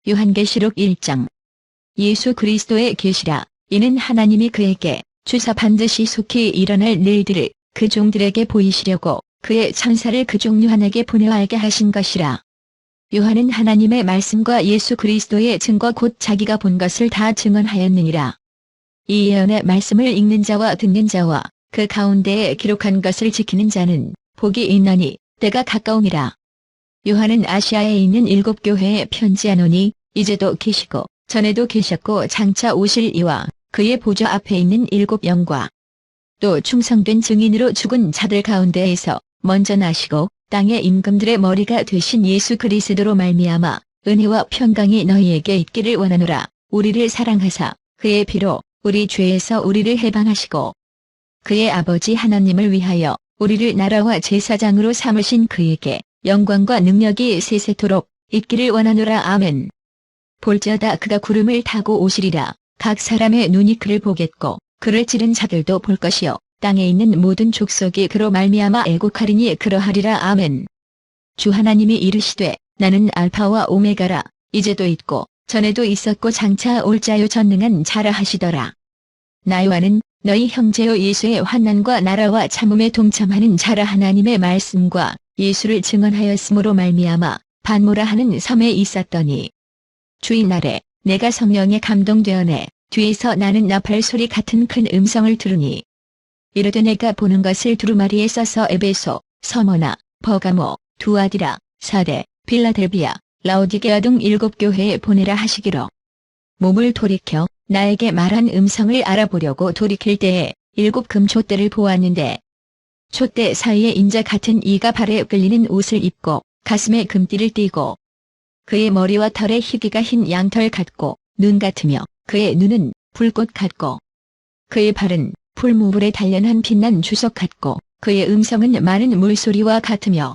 요한계시록 1장. 예수 그리스도의 계시라. 이는 하나님이 그에게 주사 반드시 속히 일어날 일들을 그 종들에게 보이시려고 그의 천사를 그 종 요한에게 보내하게 하신 것이라. 요한은 하나님의 말씀과 예수 그리스도의 증거 곧 자기가 본 것을 다 증언하였느니라. 이 예언의 말씀을 읽는 자와 듣는 자와 그 가운데에 기록한 것을 지키는 자는 복이 있나니 때가 가까움이라. 요한은 아시아에 있는 7교회에 편지하노니 이제도 계시고 전에도 계셨고 장차 오실 이와 그의 보좌 앞에 있는 7영과 또 충성된 증인으로 죽은 자들 가운데에서 먼저 나시고 땅의 임금들의 머리가 되신 예수 그리스도로 말미암아 은혜와 평강이 너희에게 있기를 원하노라. 우리를 사랑하사 그의 피로 우리 죄에서 우리를 해방하시고 그의 아버지 하나님을 위하여 우리를 나라와 제사장으로 삼으신 그에게 영광과 능력이 세세토록 있기를 원하노라. 아멘. 볼지어다 그가 구름을 타고 오시리라. 각 사람의 눈이 그를 보겠고 그를 찌른 자들도 볼 것이요 땅에 있는 모든 족속이 그로 말미암아 애곡하리니 그러하리라. 아멘. 주 하나님이 이르시되 나는 알파와 오메가라. 이제도 있고 전에도 있었고 장차 올 자요 전능한 자라 하시더라. 나 요한은 너희 형제요 예수의 환난과 나라와 참음에 동참하는 자라. 하나님의 말씀과 예수를 증언하였으므로 말미암아 반모라 하는 섬에 있었더니 주인 아래 내가 성령에 감동되어내 뒤에서 나는 나팔 소리 같은 큰 음성을 들으니 이르되 내가 보는 것을 두루마리에 써서 에베소, 서머나, 버가모, 두아디라, 사데, 빌라델비아, 라오디게아 등 7교회에 보내라 하시기로. 몸을 돌이켜 나에게 말한 음성을 알아보려고 돌이킬 때에 7 금촛대를 보았는데 촛대 사이에 인자 같은 이가 발에 끌리는 옷을 입고 가슴에 금띠를 띠고 그의 머리와 털에 희기가 흰 양털 같고 눈 같으며 그의 눈은 불꽃 같고 그의 발은 풀무불에 단련한 빛난 주석 같고 그의 음성은 많은 물소리와 같으며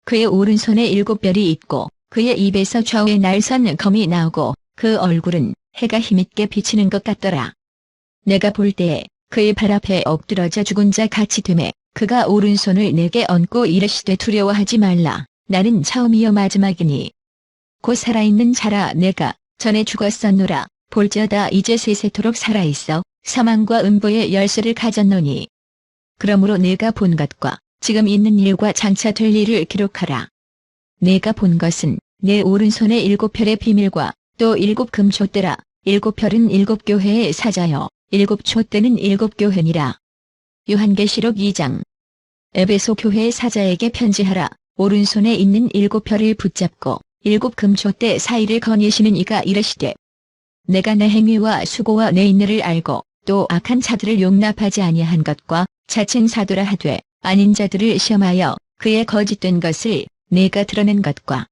그의 오른손에 7별이 있고 그의 입에서 좌우에 날선 검이 나오고 그 얼굴은 해가 힘있게 비치는 것 같더라. 내가 볼 때에 그의 발 앞에 엎드러져 죽은 자 같이 되매 그가 오른손을 내게 얹고 이르시되 두려워하지 말라. 나는 처음이요 마지막이니 곧 살아있는 자라. 내가 전에 죽었었노라. 볼지어다 이제 세세토록 살아있어 사망과 음보의 열쇠를 가졌노니 그러므로 내가 본 것과 지금 있는 일과 장차 될 일을 기록하라. 내가 본 것은 내 오른손의 7별의 비밀과 또 7 금촛대라. 7별은 7교회의 사자여 7 촛대는 7교회니라. 요한계시록 2장. 에베소 교회의 사자에게 편지하라. 오른손에 있는 7별을 붙잡고 7 금촛대 사이를 거니시는 이가 이르시되 내가 내 행위와 수고와 내 인내를 알고 또 악한 자들을 용납하지 아니한 것과 자칭 사도라 하되 아닌 자들을 시험하여 그의 거짓된 것을 내가 드러낸 것과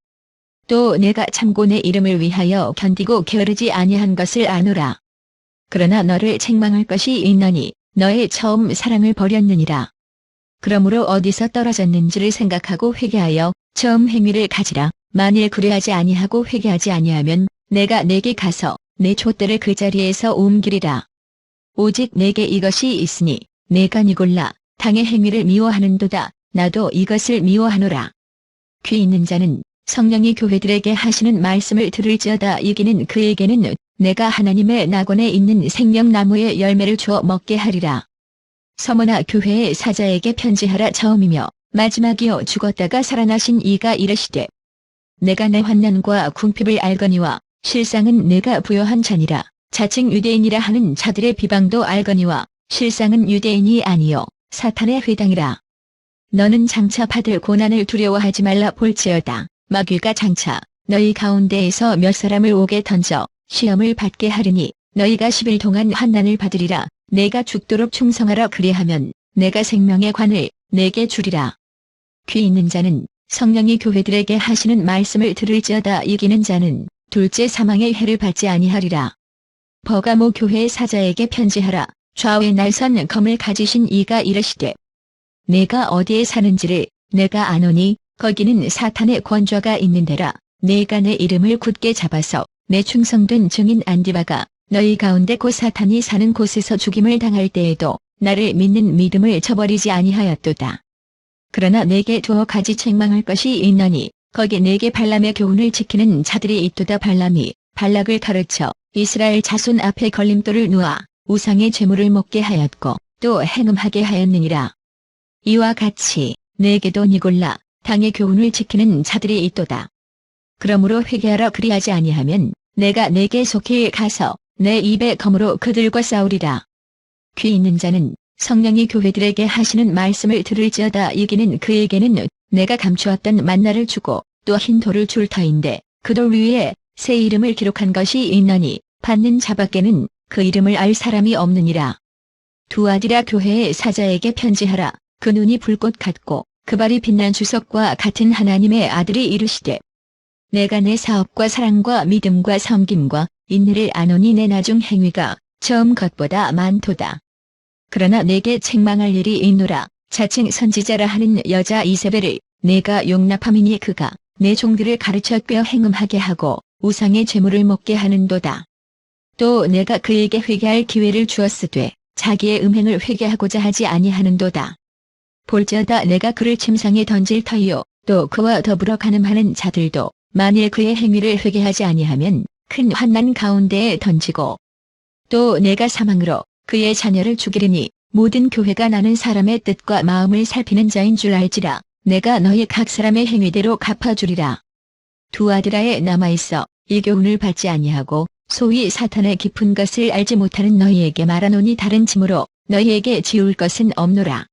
또 내가 참고 내 이름을 위하여 견디고 게으르지 아니한 것을 아노라. 그러나 너를 책망할 것이 있나니 너의 처음 사랑을 버렸느니라. 그러므로 어디서 떨어졌는지를 생각하고 회개하여 처음 행위를 가지라. 만일 그리하지 아니하고 회개하지 아니하면 내가 내게 가서 내 촛대를 그 자리에서 옮기리라. 오직 내게 이것이 있으니 내가 니골라 당의 행위를 미워하는도다. 나도 이것을 미워하노라. 귀 있는 자는 성령이 교회들에게 하시는 말씀을 들을지어다. 이기는 그에게는 내가 하나님의 낙원에 있는 생명나무의 열매를 주어 먹게 하리라. 서머나 교회의 사자에게 편지하라. 처음이며 마지막이요 죽었다가 살아나신 이가 이르시되 내가 내 환난과 궁핍을 알거니와 실상은 내가 부요한 자니라. 자칭 유대인이라 하는 자들의 비방도 알거니와 실상은 유대인이 아니요 사탄의 회당이라. 너는 장차 받을 고난을 두려워하지 말라. 볼지어다 마귀가 장차 너희 가운데에서 몇 사람을 옥에 던져 시험을 받게 하리니 너희가 10일 동안 환난을 받으리라. 내가 죽도록 충성하라. 그리하면 내가 생명의 관을 내게 주리라. 귀 있는 자는 성령이 교회들에게 하시는 말씀을 들을지어다. 이기는 자는 둘째 사망의 해를 받지 아니하리라. 버가모 교회의 사자에게 편지하라. 좌우에 날선 검을 가지신 이가 이르시되 내가 어디에 사는지를 내가 아노니 거기는 사탄의 권좌가 있는 데라. 내가 내 이름을 굳게 잡아서 내 충성된 증인 안디바가 너희 가운데 곧 사탄이 사는 곳에서 죽임을 당할 때에도 나를 믿는 믿음을 저버리지 아니하였도다. 그러나 내게 두어 가지 책망할 것이 있나니 거기 내게 발람의 교훈을 지키는 자들이 있도다. 발람이 발락을 가르쳐 이스라엘 자손 앞에 걸림돌을 놓아 우상의 제물을 먹게 하였고 또 행음하게 하였느니라. 이와 같이 내게도 니골라 당의 교훈을 지키는 자들이 있도다. 그러므로 회개하라. 그리하지 아니하면 내가 내게 속히 가서 내 입의 검으로 그들과 싸우리라. 귀 있는 자는 성령이 교회들에게 하시는 말씀을 들을지어다. 이기는 그에게는 내가 감추었던 만나를 주고 또 흰 돌을 줄 터인데 그 돌 위에 새 이름을 기록한 것이 있나니 받는 자밖에는 그 이름을 알 사람이 없느니라. 두아디라 교회의 사자에게 편지하라. 그 눈이 불꽃 같고 그 발이 빛난 주석과 같은 하나님의 아들이 이르시되 내가 내 사업과 사랑과 믿음과 섬김과 인내를 아노니 내 나중 행위가 처음 것보다 많도다. 그러나 내게 책망할 일이 있노라. 자칭 선지자라 하는 여자 이세벨을 내가 용납함이니 그가 내 종들을 가르쳐 꾀어 행음하게 하고 우상의 제물을 먹게 하는도다. 또 내가 그에게 회개할 기회를 주었으되 자기의 음행을 회개하고자 하지 아니하는도다. 볼지어다 내가 그를 침상에 던질 터이요 또 그와 더불어 간음하는 자들도 만일 그의 행위를 회개하지 아니하면 큰 환난 가운데에 던지고 또 내가 사망으로 그의 자녀를 죽이리니 모든 교회가 나는 사람의 뜻과 마음을 살피는 자인 줄 알지라. 내가 너희 각 사람의 행위대로 갚아주리라. 두아드라에 남아있어 이 교훈을 받지 아니하고 소위 사탄의 깊은 것을 알지 못하는 너희에게 말하노니 다른 짐으로 너희에게 지울 것은 없노라.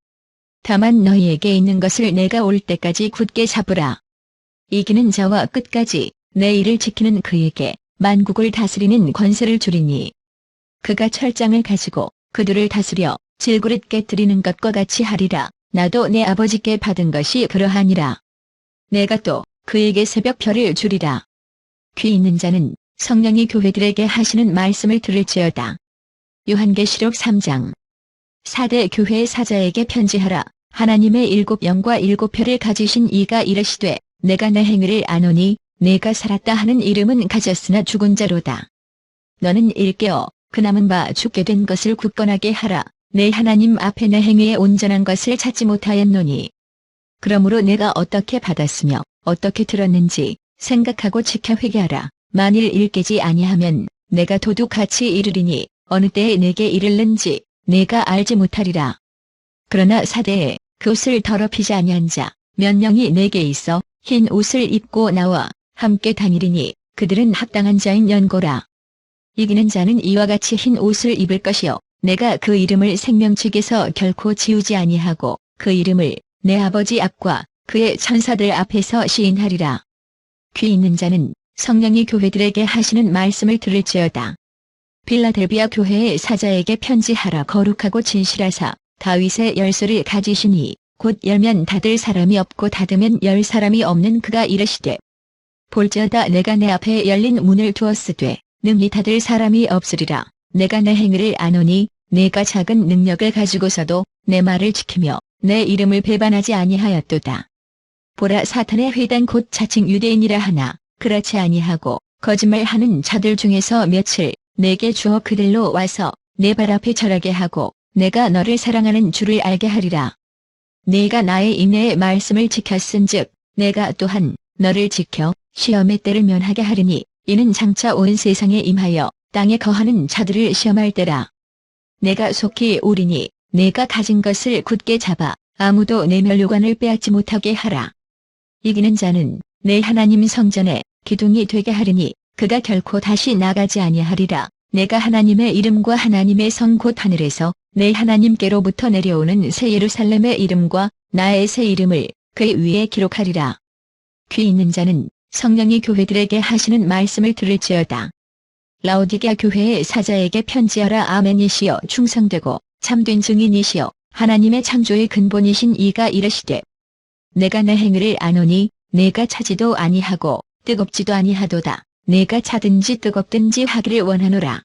다만 너희에게 있는 것을 내가 올 때까지 굳게 잡으라. 이기는 자와 끝까지 내 일을 지키는 그에게 만국을 다스리는 권세를 주리니 그가 철장을 가지고 그들을 다스려 질그릇 깨뜨리는 것과 같이 하리라. 나도 내 아버지께 받은 것이 그러하니라. 내가 또 그에게 새벽별을 주리라. 귀 있는 자는 성령이 교회들에게 하시는 말씀을 들을지어다. 요한계시록 3장. 4대 교회의 사자에게 편지하라. 하나님의 7 영과 7 별을 가지신 이가 이르시되 내가 내 행위를 아노니 내가 살았다 하는 이름은 가졌으나 죽은 자로다. 너는 일깨어 그 남은 바 죽게 된 것을 굳건하게 하라. 내 하나님 앞에 내 행위에 온전한 것을 찾지 못하였노니. 그러므로 내가 어떻게 받았으며 어떻게 들었는지 생각하고 지켜 회개하라. 만일 일깨지 아니하면 내가 도둑같이 이르리니 어느 때에 내게 이를는지 내가 알지 못하리라. 그러나 사대에 그 옷을 더럽히지 아니한 자 몇 명이 내게 있어 흰 옷을 입고 나와 함께 다니리니 그들은 합당한 자인 연고라. 이기는 자는 이와 같이 흰 옷을 입을 것이요 내가 그 이름을 생명책에서 결코 지우지 아니하고 그 이름을 내 아버지 앞과 그의 천사들 앞에서 시인하리라. 귀 있는 자는 성령이 교회들에게 하시는 말씀을 들을지어다. 빌라델비아 교회의 사자에게 편지하라. 거룩하고 진실하사 다윗의 열쇠를 가지시니 곧 열면 닫을 사람이 없고 닫으면 열 사람이 없는 그가 이르시되 볼지어다 내가 내 앞에 열린 문을 두었으되 능히 닫을 사람이 없으리라. 내가 내 행위를 아노니 내가 작은 능력을 가지고서도 내 말을 지키며 내 이름을 배반하지 아니하였도다. 보라 사탄의 회당 곧 자칭 유대인이라 하나 그렇지 아니하고 거짓말하는 자들 중에서 며칠 내게 주어 그들로 와서 내 발 앞에 절하게 하고 내가 너를 사랑하는 줄을 알게 하리라. 네가 나의 인내의 말씀을 지켰은즉 내가 또한 너를 지켜 시험의 때를 면하게 하리니 이는 장차 온 세상에 임하여 땅에 거하는 자들을 시험할 때라. 내가 속히 오리니 내가 가진 것을 굳게 잡아 아무도 내 면류관을 빼앗지 못하게 하라. 이기는 자는 내 하나님 성전에 기둥이 되게 하리니 그가 결코 다시 나가지 아니하리라. 내가 하나님의 이름과 하나님의 성 곧 하늘에서 내 하나님께로부터 내려오는 새 예루살렘의 이름과 나의 새 이름을 그 위에 기록하리라. 귀 있는 자는 성령이 교회들에게 하시는 말씀을 들을지어다. 라오디게아 교회의 사자에게 편지하라. 아멘이시여 충성되고 참된 증인이시여 하나님의 창조의 근본이신 이가 이르시되 내가 내 행위를 아노니 내가 차지도 아니하고 뜨겁지도 아니하도다. 내가 차든지 뜨겁든지 하기를 원하노라.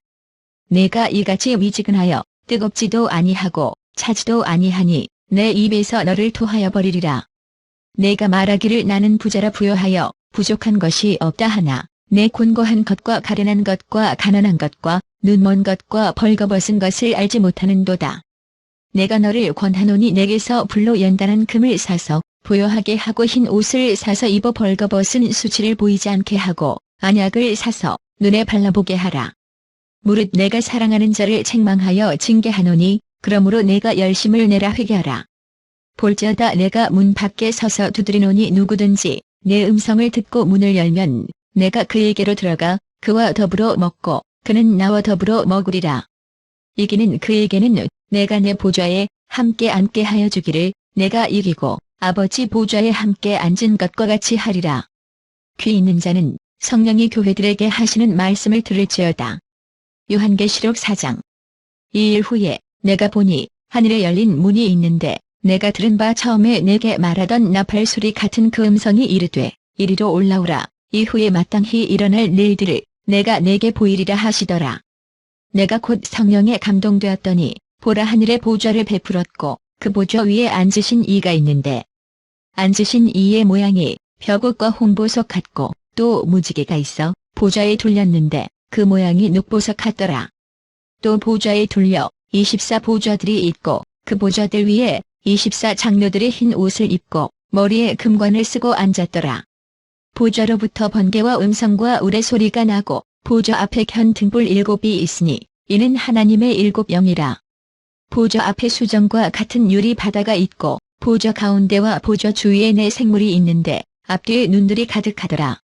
내가 이같이 미지근하여 뜨겁지도 아니하고 차지도 아니하니 내 입에서 너를 토하여 버리리라. 내가 말하기를 나는 부자라 부요하여 부족한 것이 없다 하나 내 곤고한 것과 가련한 것과 가난한 것과 눈먼 것과 벌거벗은 것을 알지 못하는도다. 내가 너를 권하노니 내게서 불로 연단한 금을 사서 부요하게 하고 흰 옷을 사서 입어 벌거벗은 수치를 보이지 않게 하고 안약을 사서 눈에 발라보게 하라. 무릇 내가 사랑하는 자를 책망하여 징계하노니 그러므로 내가 열심을 내라 회개하라. 볼지어다 내가 문 밖에 서서 두드리노니 누구든지 내 음성을 듣고 문을 열면 내가 그에게로 들어가 그와 더불어 먹고 그는 나와 더불어 먹으리라. 이기는 그에게는 내가 내 보좌에 함께 앉게 하여 주기를 내가 이기고 아버지 보좌에 함께 앉은 것과 같이 하리라. 귀 있는 자는 성령이 교회들에게 하시는 말씀을 들을지어다. 요한계시록 4장. 2일 후에 내가 보니 하늘에 열린 문이 있는데 내가 들은 바 처음에 내게 말하던 나팔 소리 같은 그 음성이 이르되 이리로 올라오라. 이후에 마땅히 일어날 일들을 내가 내게 보이리라 하시더라. 내가 곧 성령에 감동되었더니 보라 하늘에 보좌를 베풀었고 그 보좌 위에 앉으신 이가 있는데 앉으신 이의 모양이 벼옷과 홍보석 같고 또 무지개가 있어 보좌에 둘렸는데 그 모양이 눅보석 같더라. 또 보좌에 둘려 24 보좌들이 있고 그 보좌들 위에 24 장로들이 흰 옷을 입고 머리에 금관을 쓰고 앉았더라. 보좌로부터 번개와 음성과 우레소리가 나고 보좌 앞에 켠 등불 7이 있으니 이는 하나님의 7 영이라. 보좌 앞에 수정과 같은 유리 바다가 있고 보좌 가운데와 보좌 주위에 네 생물이 있는데 앞뒤에 눈들이 가득하더라.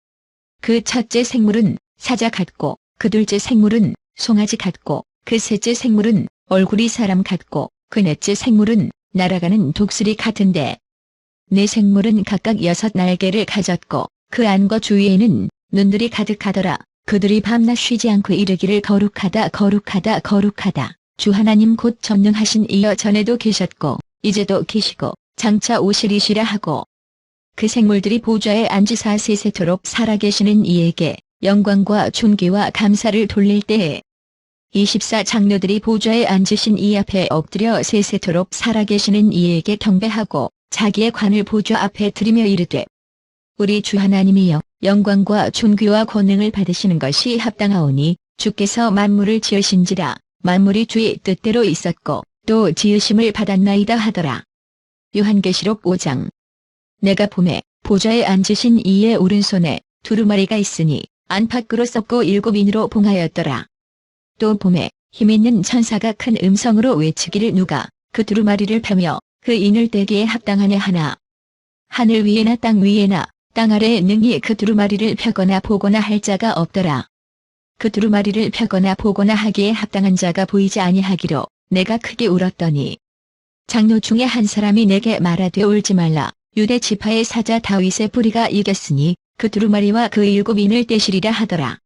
그 첫째 생물은 사자 같고 그 둘째 생물은 송아지 같고 그 셋째 생물은 얼굴이 사람 같고 그 넷째 생물은 날아가는 독수리 같은데 네 생물은 각각 6 날개를 가졌고 그 안과 주위에는 눈들이 가득하더라. 그들이 밤낮 쉬지 않고 이르기를 거룩하다 거룩하다 거룩하다. 주 하나님 곧 전능하신 이여 전에도 계셨고 이제도 계시고 장차 오시리시라 하고 그 생물들이 보좌에 앉으사 세세토록 살아계시는 이에게 영광과 존귀와 감사를 돌릴 때에 24 장로들이 보좌에 앉으신 이 앞에 엎드려 세세토록 살아계시는 이에게 경배하고 자기의 관을 보좌 앞에 들이며 이르되 우리 주 하나님이여 영광과 존귀와 권능을 받으시는 것이 합당하오니 주께서 만물을 지으신지라 만물이 주의 뜻대로 있었고 또 지으심을 받았나이다 하더라. 요한계시록 5장. 내가 봄에 보좌에 앉으신 이의 오른손에 두루마리가 있으니 안팎으로 썩고 7인으로 봉하였더라. 또 봄에 힘있는 천사가 큰 음성으로 외치기를 누가 그 두루마리를 펴며 그 인을 떼기에 합당하냐 하나. 하늘 위에나 땅 위에나 땅 아래에 능히 그 두루마리를 펴거나 보거나 할 자가 없더라. 그 두루마리를 펴거나 보거나 하기에 합당한 자가 보이지 아니하기로 내가 크게 울었더니 장로 중에 한 사람이 내게 말하되 울지 말라. 유대 지파의 사자 다윗의 뿌리가 이겼으니 그 두루마리와 그 7인을 떼시리라 하더라.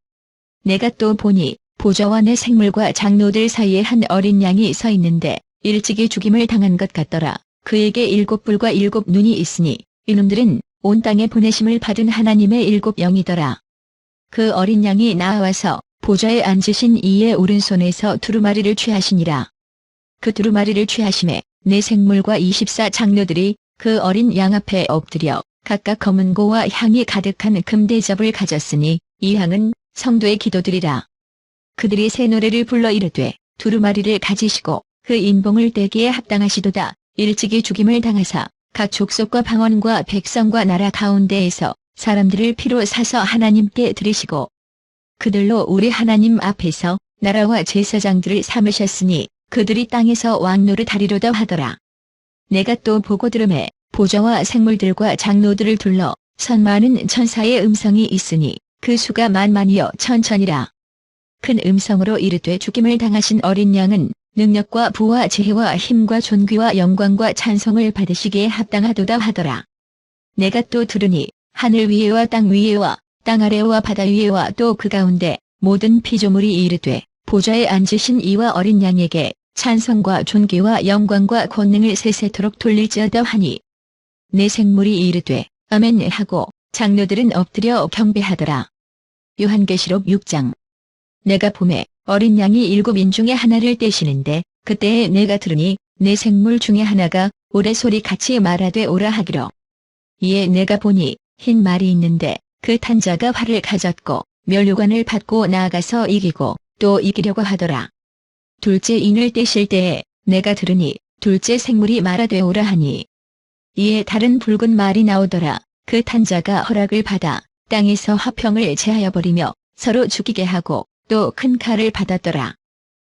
내가 또 보니 보좌와 내 생물과 장로들 사이에 한 어린 양이 서 있는데 일찍이 죽임을 당한 것 같더라. 그에게 7뿔과 7눈이 있으니 이놈들은 온 땅에 보내심을 받은 하나님의 7 영이더라. 그 어린 양이 나와서 보좌에 앉으신 이의 오른손에서 두루마리를 취하시니라. 그 두루마리를 취하심에 내 생물과 24 장로들이 그 어린 양 앞에 엎드려 각각 검은 고와 향이 가득한 금대접을 가졌으니 이 향은 성도의 기도들이라. 그들이 새 노래를 불러 이르되 두루마리를 가지시고 그 인봉을 떼기에 합당하시도다. 일찍이 죽임을 당하사 각 족속과 방언과 백성과 나라 가운데에서 사람들을 피로 사서 하나님께 드리시고 그들로 우리 하나님 앞에서 나라와 제사장들을 삼으셨으니 그들이 땅에서 왕노릇 하리로다 하더라. 내가 또 보고 들음에 보좌와 생물들과 장로들을 둘러 선 많은 천사의 음성이 있으니 그 수가 만만이여 천천이라. 큰 음성으로 이르되 죽임을 당하신 어린 양은 능력과 부와 지혜와 힘과 존귀와 영광과 찬송을 받으시기에 합당하도다 하더라. 내가 또 들으니 하늘 위에와 땅 위에와 땅 아래와 바다 위에와 또 그 가운데 모든 피조물이 이르되 보좌에 앉으신 이와 어린 양에게 찬송과 존귀와 영광과 권능을 세세토록 돌릴지어다 하니 내 생물이 이르되 아멘 하고 장로들은 엎드려 경배하더라. 요한계시록 6장. 내가 봄에 어린 양이 7인 중에 하나를 떼시는데 그때에 내가 들으니 내 생물 중에 하나가 우레소리 같이 말하되 오라 하기로. 이에 내가 보니 흰 말이 있는데 그 탄자가 활을 가졌고 면류관을 받고 나아가서 이기고 또 이기려고 하더라. 둘째 인을 떼실 때에 내가 들으니 둘째 생물이 말하되 오라 하니 이에 다른 붉은 말이 나오더라. 그 탄자가 허락을 받아 땅에서 화평을 제하여 버리며 서로 죽이게 하고 또 큰 칼을 받았더라.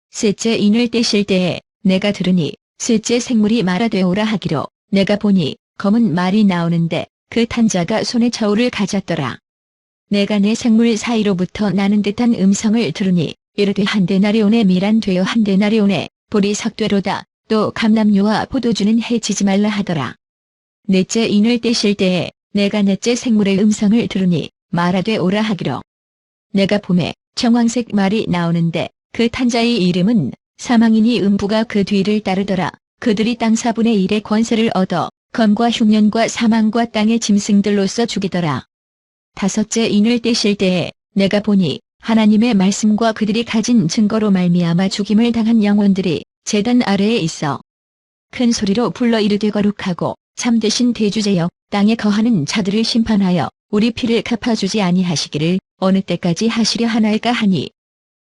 셋째 인을 떼실 때에 내가 들으니 셋째 생물이 말하되오라 하기로 내가 보니 검은 말이 나오는데 그 탄자가 손에 저울을 가졌더라. 내가 내 생물 사이로부터 나는 듯한 음성을 들으니 이르되 한 데나리온에 미란 되어 한 데나리온에 보리 삭되로다. 또 감람류와 포도주는 해치지 말라 하더라. 넷째 인을 떼실 때에 내가 넷째 생물의 음성을 들으니 말하되 오라 하기로 내가 봄에 청황색 말이 나오는데 그 탄자의 이름은 사망이니 음부가 그 뒤를 따르더라. 그들이 땅 4분의 1의 권세를 얻어 검과 흉년과 사망과 땅의 짐승들로서 죽이더라. 다섯째 인을 떼실 때에 내가 보니 하나님의 말씀과 그들이 가진 증거로 말미암아 죽임을 당한 영혼들이 제단 아래에 있어 큰 소리로 불러 이르되 거룩하고 참되신 대주제여 땅에 거하는 자들을 심판하여 우리 피를 갚아주지 아니하시기를 어느 때까지 하시려 하나이까 하니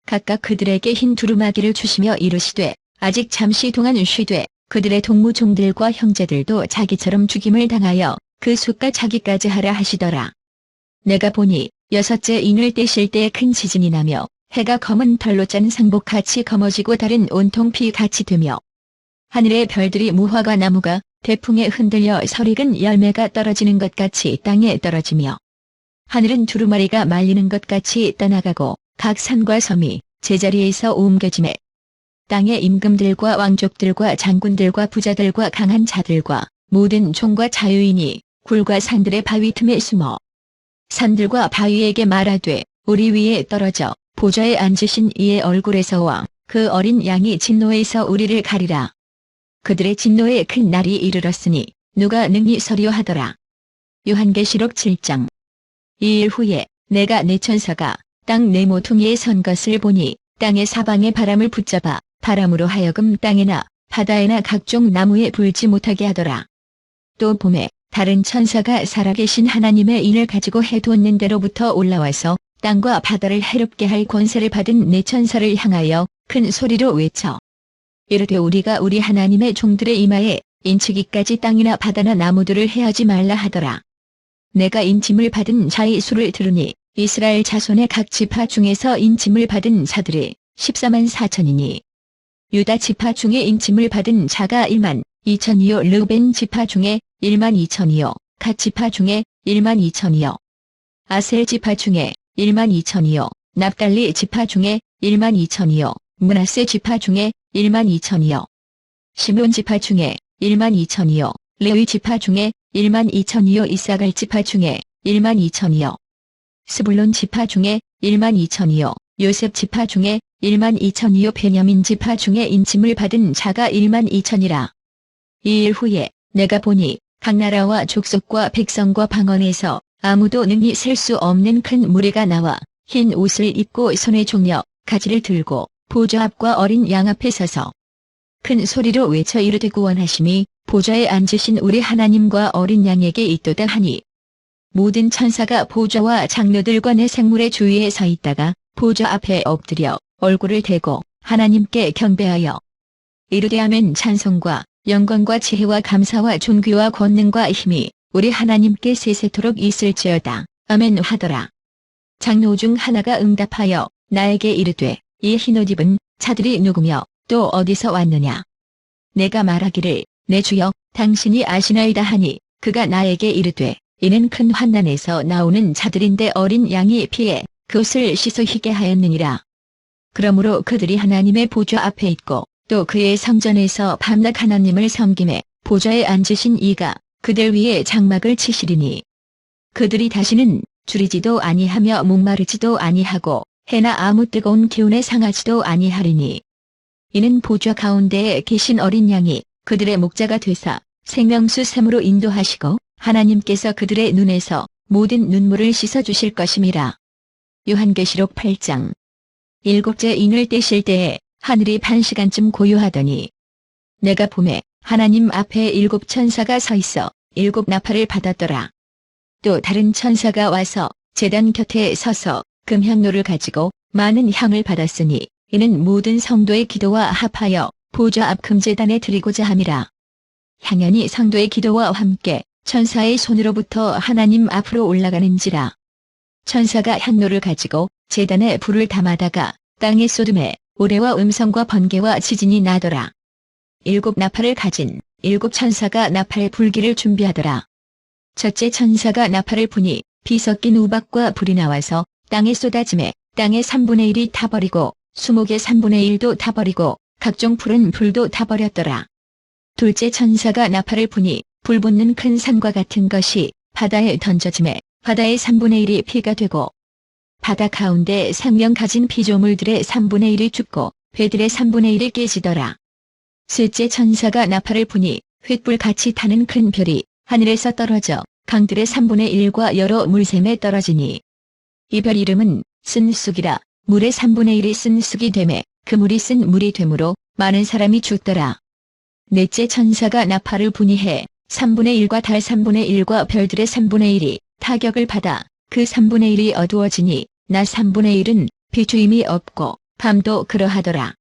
각각 그들에게 흰 두루마기를 주시며 이르시되 아직 잠시 동안 쉬되 그들의 동무종들과 형제들도 자기처럼 죽임을 당하여 그 수가 자기까지 하라 하시더라. 내가 보니 여섯째 인을 떼실 때에 큰 지진이 나며 해가 검은 털로 짠 상복같이 검어지고 달은 온통 피같이 되며 하늘의 별들이 무화과 나무가 대풍에 흔들려 설익은 열매가 떨어지는 것 같이 땅에 떨어지며 하늘은 두루마리가 말리는 것 같이 떠나가고 각 산과 섬이 제자리에서 옮겨지매 땅의 임금들과 왕족들과 장군들과 부자들과 강한 자들과 모든 종과 자유인이 굴과 산들의 바위 틈에 숨어 산들과 바위에게 말하되 우리 위에 떨어져 보좌에 앉으신 이의 얼굴에서와 그 어린 양이 진노에서 우리를 가리라. 그들의 진노의 큰 날이 이르렀으니 누가 능히 서리요 하더라. 요한계시록 7장. 2일 후에 내가 내 천사가 땅 네 모퉁이에 선 것을 보니 땅의 사방의 바람을 붙잡아 바람으로 하여금 땅에나 바다에나 각종 나무에 불지 못하게 하더라. 또 봄에 다른 천사가 살아계신 하나님의 인을 가지고 해돋는 데로부터 올라와서 땅과 바다를 해롭게 할 권세를 받은 내 천사를 향하여 큰 소리로 외쳐 이르되 우리가 우리 하나님의 종들의 이마에 인치기까지 땅이나 바다나 나무들을 해하지 말라 하더라. 내가 인침을 받은 자의 수를 들으니 이스라엘 자손의 각 지파 중에서 인침을 받은 자들이 14만 4천이니 유다 지파 중에 인침을 받은 자가 1만 2천이요 르벤 지파 중에 1만 2천이요 갓 지파 중에 1만 2천이요 아셀 지파 중에 1만 2천이요 납달리 지파 중에 1만 2천이요 므낫세 지파 중에 1만 2천이요 시므온 지파 중에 1만 2천이요 레위 지파 중에 1만 2천이요 이사갈 지파 중에 1만 2천이요 스불론 지파 중에 1만 2천이요 요셉 지파 중에 1만 2천이요 베냐민 지파 중에 인침을 받은 자가 1만 2천이라. 2일 후에 내가 보니 각 나라와 족속과 백성과 방언에서 아무도 능히 셀 수 없는 큰 무리가 나와 흰 옷을 입고 손에 종려 가지를 들고 보좌 앞과 어린 양 앞에 서서 큰 소리로 외쳐 이르되 구원하심이 보좌에 앉으신 우리 하나님과 어린 양에게 있도다 하니 모든 천사가 보좌와 장로들과 내 생물의 주위에 서 있다가 보좌 앞에 엎드려 얼굴을 대고 하나님께 경배하여 이르되 아멘 찬송과 영광과 지혜와 감사와 존귀와 권능과 힘이 우리 하나님께 세세토록 있을지어다. 아멘 하더라. 장로 중 하나가 응답하여 나에게 이르되 이 흰옷 입은 자들이 누구며 또 어디서 왔느냐. 내가 말하기를 내 주여 당신이 아시나이다 하니 그가 나에게 이르되 이는 큰 환난에서 나오는 자들인데 어린 양이 피해 그옷을 씻어 희게 하였느니라. 그러므로 그들이 하나님의 보좌 앞에 있고 또 그의 성전에서 밤낮 하나님을 섬김에 보좌에 앉으신 이가 그들 위에 장막을 치시리니 그들이 다시는 줄이지도 아니하며 목마르지도 아니하고 해나 아무 뜨거운 기운에 상하지도 아니하리니 이는 보좌 가운데에 계신 어린 양이 그들의 목자가 되사 생명수 샘으로 인도하시고 하나님께서 그들의 눈에서 모든 눈물을 씻어주실 것임이라. 요한계시록 8장. 일곱째 인을 떼실 때에 하늘이 반 시간쯤 고요하더니 내가 봄에 하나님 앞에 7 천사가 서 있어 7 나팔을 받았더라. 또 다른 천사가 와서 제단 곁에 서서 금향로를 가지고 많은 향을 받았으니 이는 모든 성도의 기도와 합하여 보좌 앞 금제단에 드리고자 함이라. 향연이 성도의 기도와 함께 천사의 손으로부터 하나님 앞으로 올라가는지라. 천사가 향로를 가지고 제단에 불을 담아다가 땅에 쏟음에 우레와 음성과 번개와 지진이 나더라. 7 나팔을 가진 7 천사가 나팔 불기를 준비하더라. 첫째 천사가 나팔을 부니 비 섞인 우박과 불이 나와서 땅에 쏟아짐에 땅의 3분의 1이 타버리고 수목의 3분의 1도 타버리고 각종 푸른 불도 타버렸더라. 둘째 천사가 나팔을 부니 불 붙는 큰 산과 같은 것이 바다에 던져짐에 바다의 3분의 1이 피가 되고 바다 가운데 생명 가진 피조물들의 3분의 1이 죽고 배들의 3분의 1이 깨지더라. 셋째 천사가 나팔을 부니 횃불같이 타는 큰 별이 하늘에서 떨어져 강들의 3분의 1과 여러 물샘에 떨어지니 이 별 이름은 쓴 쑥이라. 물의 3분의 1이 쓴 쑥이 되매 그 물이 쓴 물이 되므로 많은 사람이 죽더라. 넷째 천사가 나팔을 부니 해 3분의 1과 달 3분의 1과 별들의 3분의 1이 타격을 받아 그 3분의 1이 어두워지니 낮 3분의 1은 비추임이 없고 밤도 그러하더라.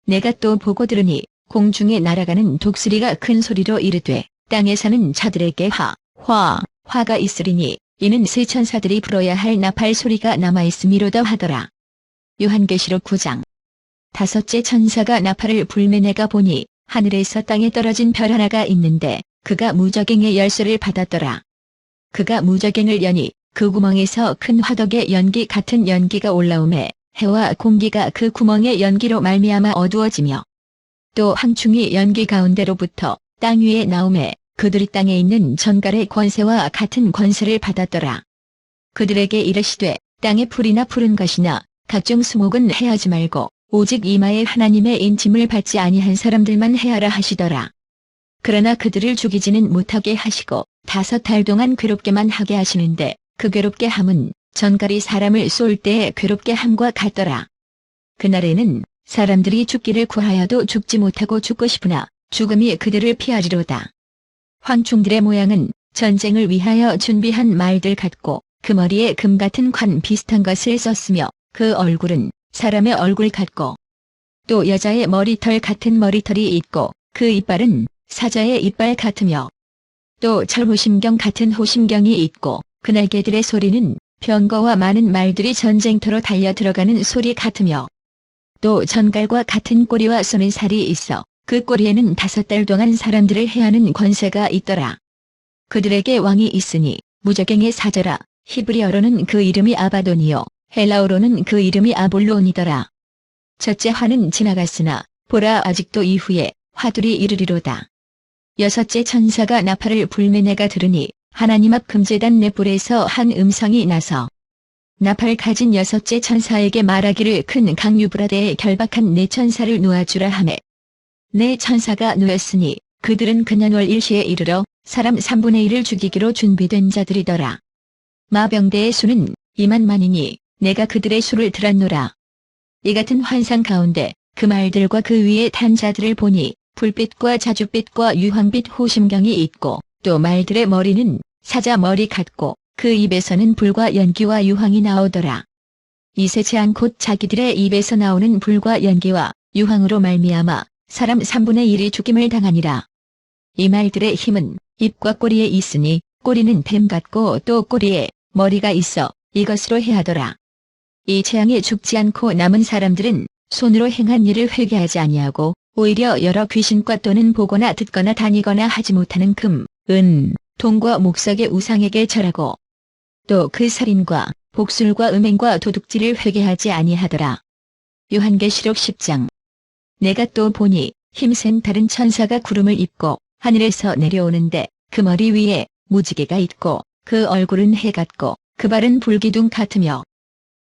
내가 또 보고 들으니 공중에 날아가는 독수리가 큰 소리로 이르되 땅에 사는 자들에게 화가 있으리니 이는 세 천사들이 불어야 할 나팔 소리가 남아있음이로다 하더라. 요한계시록 9장. 다섯째 천사가 나팔을 불매 내가 보니 하늘에서 땅에 떨어진 별 하나가 있는데 그가 무저갱의 열쇠를 받았더라. 그가 무저갱을 여니 그 구멍에서 큰 화덕의 연기 같은 연기가 올라오매 해와 공기가 그 구멍의 연기로 말미암아 어두워지며 또 황충이 연기 가운데로부터 땅 위에 나오매 그들이 땅에 있는 전갈의 권세와 같은 권세를 받았더라. 그들에게 이르시되 땅에 풀이나 푸른 것이나 각종 수목은 해하지 말고 오직 이마에 하나님의 인침을 받지 아니한 사람들만 해하라 하시더라. 그러나 그들을 죽이지는 못하게 하시고 5달 동안 괴롭게만 하게 하시는데 그 괴롭게 함은 전갈이 사람을 쏠 때에 괴롭게 함과 같더라. 그날에는 사람들이 죽기를 구하여도 죽지 못하고 죽고 싶으나 죽음이 그들을 피하리로다. 황충들의 모양은 전쟁을 위하여 준비한 말들 같고 그 머리에 금 같은 관 비슷한 것을 썼으며 그 얼굴은 사람의 얼굴 같고 또 여자의 머리털 같은 머리털이 있고 그 이빨은 사자의 이빨 같으며 또 철호심경 같은 호심경이 있고 그 날개들의 소리는 병거와 많은 말들이 전쟁터로 달려 들어가는 소리 같으며 또 전갈과 같은 꼬리와 쏘는 살이 있어 그 꼬리에는 5달 동안 사람들을 해하는 권세가 있더라. 그들에게 왕이 있으니 무저갱의 사자라. 히브리어로는 그 이름이 아바돈이요 헬라어로는 그 이름이 아볼론이더라. 첫째 화는 지나갔으나 보라 아직도 이후에 화둘이 이르리로다. 여섯째 천사가 나팔을 불매 내가 들으니 하나님 앞 금제단 내 뿔에서 한 음성이 나서 나팔 가진 여섯째 천사에게 말하기를 큰 강 유브라데에 결박한 네 천사를 놓아주라 하매 네 천사가 놓였으니 그들은 그년월 일시에 이르러 사람 3분의 1을 죽이기로 준비된 자들이더라. 마병대의 수는 2만만이니 내가 그들의 수를 들었노라. 이 같은 환상 가운데 그 말들과 그 위에 탄 자들을 보니 불빛과 자줏빛과 유황빛 호심경이 있고 또 말들의 머리는 사자 머리 같고 그 입에서는 불과 연기와 유황이 나오더라. 이 세 재앙 곧 자기들의 입에서 나오는 불과 연기와 유황으로 말미암아 사람 3분의 1이 죽임을 당하니라. 이 말들의 힘은 입과 꼬리에 있으니 꼬리는 뱀 같고 또 꼬리에 머리가 있어 이것으로 해하더라. 이 재앙에 죽지 않고 남은 사람들은 손으로 행한 일을 회개하지 아니하고 오히려 여러 귀신과 또는 보거나 듣거나 다니거나 하지 못하는 금, 은, 동과 목석의 우상에게 절하고 또 그 살인과 복술과 음행과 도둑질을 회개하지 아니하더라. 요한계시록 10장. 내가 또 보니 힘센 다른 천사가 구름을 입고 하늘에서 내려오는데 그 머리 위에 무지개가 있고 그 얼굴은 해 같고 그 발은 불기둥 같으며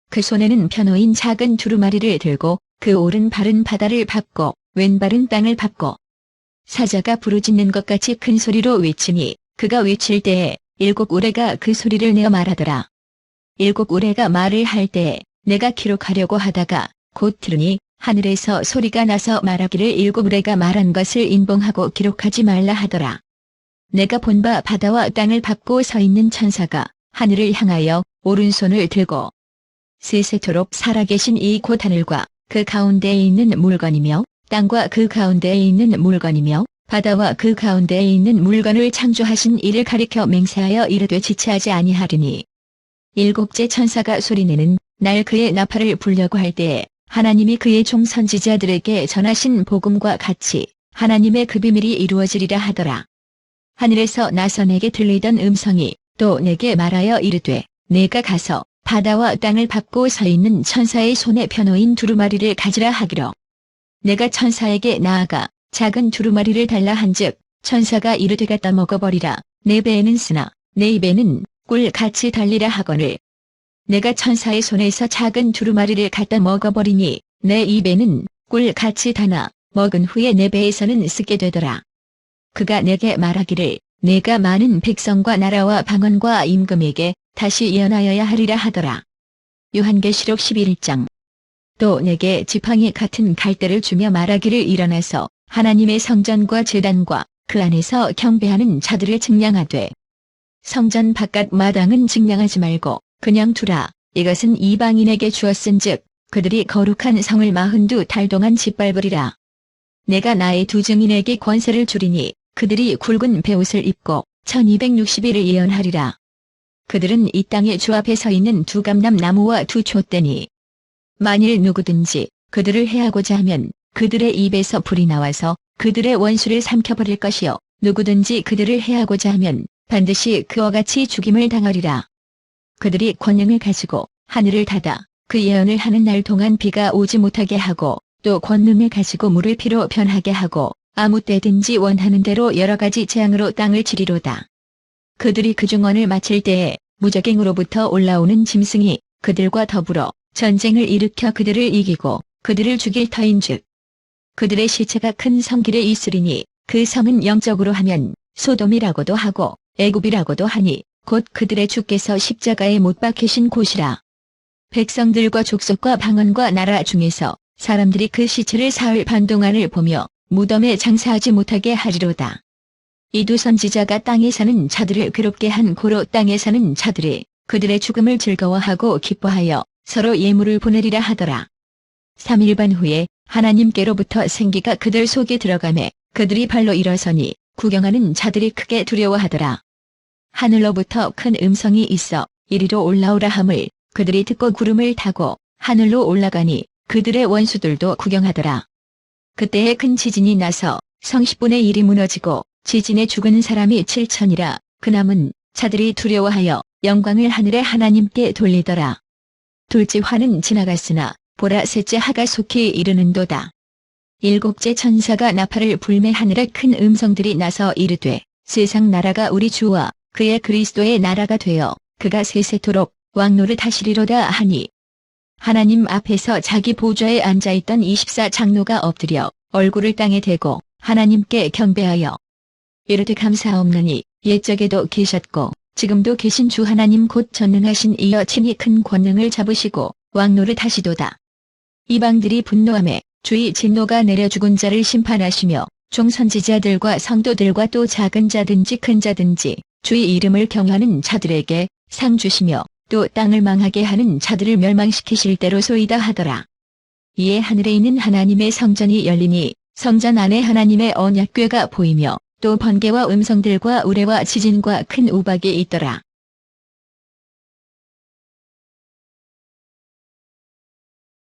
그 손에는 편호인 작은 두루마리를 들고 그 오른발은 바다를 밟고 왼발은 땅을 밟고 사자가 부르짖는 것 같이 큰 소리로 외치니 그가 외칠 때에 7 우레가 그 소리를 내어 말하더라. 7 우레가 말을 할 때에 내가 기록하려고 하다가 곧 들으니 하늘에서 소리가 나서 말하기를 7 우레가 말한 것을 인봉하고 기록하지 말라 하더라. 내가 본 바 바다와 땅을 밟고 서 있는 천사가 하늘을 향하여 오른손을 들고 세세토록 살아계신 이 곧 하늘과 그 가운데에 있는 물건이며 땅과 그 가운데에 있는 물건이며 바다와 그 가운데에 있는 물건을 창조하신 이를 가리켜 맹세하여 이르되 지체하지 아니하리니. 일곱째 천사가 소리내는 날 그의 나팔을 불려고 할 때에 하나님이 그의 종 선지자들에게 전하신 복음과 같이 하나님의 그 비밀이 이루어지리라 하더라. 하늘에서 나서 내게 들리던 음성이 또 내게 말하여 이르되 내가 가서 바다와 땅을 밟고 서 있는 천사의 손에 펴놓인 두루마리를 가지라 하기로. 내가 천사에게 나아가 작은 두루마리를 달라 한즉 천사가 이르되 갖다 먹어버리라. 내 배에는 쓰나 내 입에는 꿀같이 달리라 하거늘. 내가 천사의 손에서 작은 두루마리를 갖다 먹어버리니 내 입에는 꿀같이 다나 먹은 후에 내 배에서는 쓰게 되더라. 그가 내게 말하기를 내가 많은 백성과 나라와 방언과 임금에게 다시 예언하여야 하리라 하더라. 요한계시록 11장. 또 내게 지팡이 같은 갈대를 주며 말하기를 일어나서 하나님의 성전과 제단과 그 안에서 경배하는 자들을 측량하되 성전 바깥 마당은 측량하지 말고 그냥 두라. 이것은 이방인에게 주었은즉 그들이 거룩한 성을 42달 동안 짓밟으리라. 내가 나의 두 증인에게 권세를 주리니 그들이 굵은 베옷을 입고 1260일을 예언하리라. 그들은 이 땅의 주 앞에 서 있는 두 감람나무와 두 촛대니 만일 누구든지 그들을 해하고자 하면 그들의 입에서 불이 나와서 그들의 원수를 삼켜버릴 것이요 누구든지 그들을 해하고자 하면 반드시 그와 같이 죽임을 당하리라. 그들이 권능을 가지고 하늘을 닫아 그 예언을 하는 날 동안 비가 오지 못하게 하고 또 권능을 가지고 물을 피로 변하게 하고 아무 때든지 원하는 대로 여러 가지 재앙으로 땅을 치리로다. 그들이 그 중언을 마칠 때에 무적행으로부터 올라오는 짐승이 그들과 더불어 전쟁을 일으켜 그들을 이기고 그들을 죽일 터인즉 그들의 시체가 큰 성길에 있으리니 그 성은 영적으로 하면 소돔이라고도 하고 애굽이라고도 하니 곧 그들의 주께서 십자가에 못 박히신 곳이라. 백성들과 족속과 방언과 나라 중에서 사람들이 그 시체를 사흘 반 동안을 보며 무덤에 장사하지 못하게 하리로다. 이 두 선지자가 땅에 사는 자들을 괴롭게 한 고로 땅에 사는 자들이 그들의 죽음을 즐거워하고 기뻐하여 서로 예물을 보내리라 하더라. 3일 반 후에 하나님께로부터 생기가 그들 속에 들어가매 그들이 발로 일어서니 구경하는 자들이 크게 두려워하더라. 하늘로부터 큰 음성이 있어 이리로 올라오라 함을 그들이 듣고 구름을 타고 하늘로 올라가니 그들의 원수들도 구경하더라. 그때에 큰 지진이 나서 성 10분의 1이 무너지고 지진에 죽은 사람이 7천이라 그 남은 자들이 두려워하여 영광을 하늘의 하나님께 돌리더라. 둘째 화는 지나갔으나 보라 셋째 하가 속히 이르는도다. 일곱째 천사가 나팔을 불매 하늘에 큰 음성들이 나서 이르되 세상 나라가 우리 주와 그의 그리스도의 나라가 되어 그가 세세토록 왕노릇 하시리로다 하니 하나님 앞에서 자기 보좌에 앉아있던 24장로가 엎드려 얼굴을 땅에 대고 하나님께 경배하여 이르되 감사옵나니 옛적에도 계셨고 지금도 계신 주 하나님 곧 전능하신 이여 친히 큰 권능을 잡으시고 왕노릇 하시도다. 이방들이 분노하매 주의 진노가 내려 죽은 자를 심판하시며 종선지자들과 성도들과 또 작은 자든지 큰 자든지 주의 이름을 경하는 자들에게 상 주시며 또 땅을 망하게 하는 자들을 멸망시키실 대로소이다 하더라. 이에 하늘에 있는 하나님의 성전이 열리니 성전 안에 하나님의 언약궤가 보이며 또 번개와 음성들과 우레와 지진과 큰 우박이 있더라.